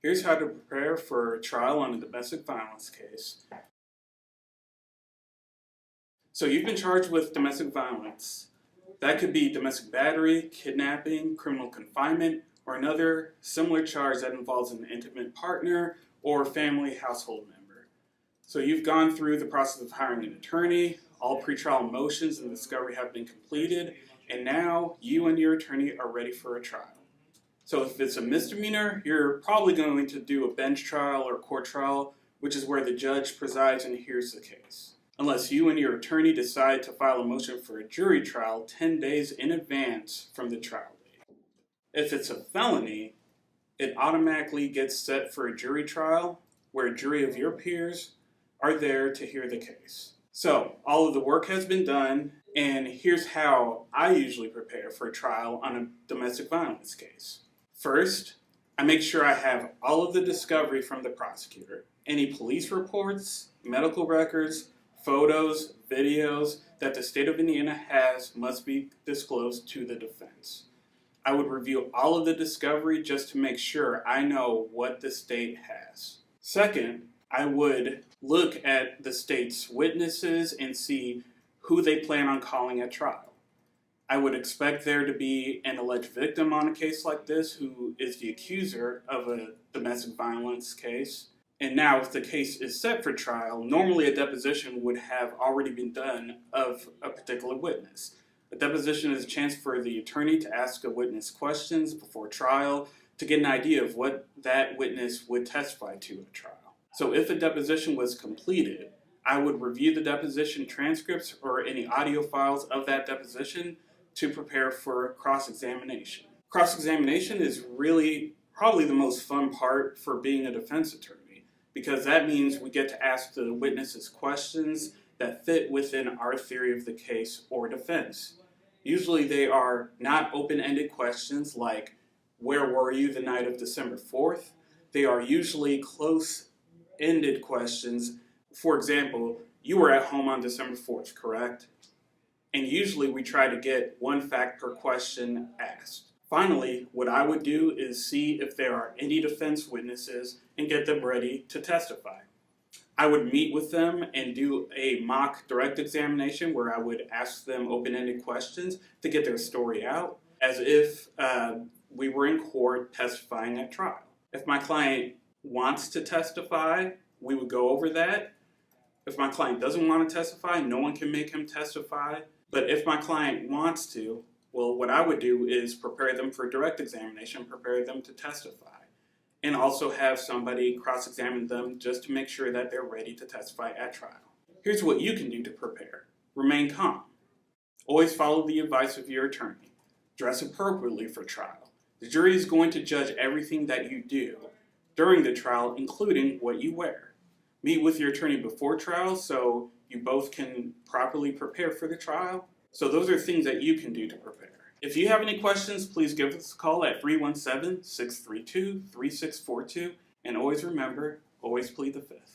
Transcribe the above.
Here's how to prepare for a trial on a domestic violence case. So you've been charged with domestic violence. That could be domestic battery, kidnapping, criminal confinement, or another similar charge that involves an intimate partner or family household member. So you've gone through the process of hiring an attorney, all pretrial motions and discovery have been completed, and now you and your attorney are ready for a trial. So if it's a misdemeanor, you're probably going to do a bench trial or court trial, which is where the judge presides and hears the case. Unless you and your attorney decide to file a motion for a jury trial 10 days in advance from the trial date. If it's a felony, it automatically gets set for a jury trial where a jury of your peers are there to hear the case. So all of the work has been done, and here's how I usually prepare for a trial on a domestic violence case. First, I make sure I have all of the discovery from the prosecutor. Any police reports, medical records, photos, videos that the state of Indiana has must be disclosed to the defense. I would review all of the discovery just to make sure I know what the state has. Second, I would look at the state's witnesses and see who they plan on calling at trial. I would expect there to be an alleged victim on a case like this who is the accuser of a domestic violence case. And now if the case is set for trial, normally a deposition would have already been done of a particular witness. A deposition is a chance for the attorney to ask a witness questions before trial to get an idea of what that witness would testify to at trial. So if a deposition was completed, I would review the deposition transcripts or any audio files of that deposition to prepare for cross-examination. Cross-examination is really probably the most fun part for being a defense attorney, because that means we get to ask the witnesses questions that fit within our theory of the case or defense. Usually they are not open-ended questions like, where were you the night of December 4th? They are usually close-ended questions. For example, you were at home on December 4th, correct? And usually we try to get one fact per question asked. Finally, what I would do is see if there are any defense witnesses and get them ready to testify. I would meet with them and do a mock direct examination where I would ask them open-ended questions to get their story out, as if we were in court testifying at trial. If my client wants to testify, we would go over that. If my client doesn't want to testify, no one can make him testify. But if my client wants to, well, what I would do is prepare them for direct examination, prepare them to testify, and also have somebody cross-examine them just to make sure that they're ready to testify at trial. Here's what you can do to prepare. Remain calm. Always follow the advice of your attorney. Dress appropriately for trial. The jury is going to judge everything that you do during the trial, including what you wear. Meet with your attorney before trial so you both can properly prepare for the trial. So those are things that you can do to prepare. If you have any questions, please give us a call at 317-632-3642. And always remember, always plead the fifth.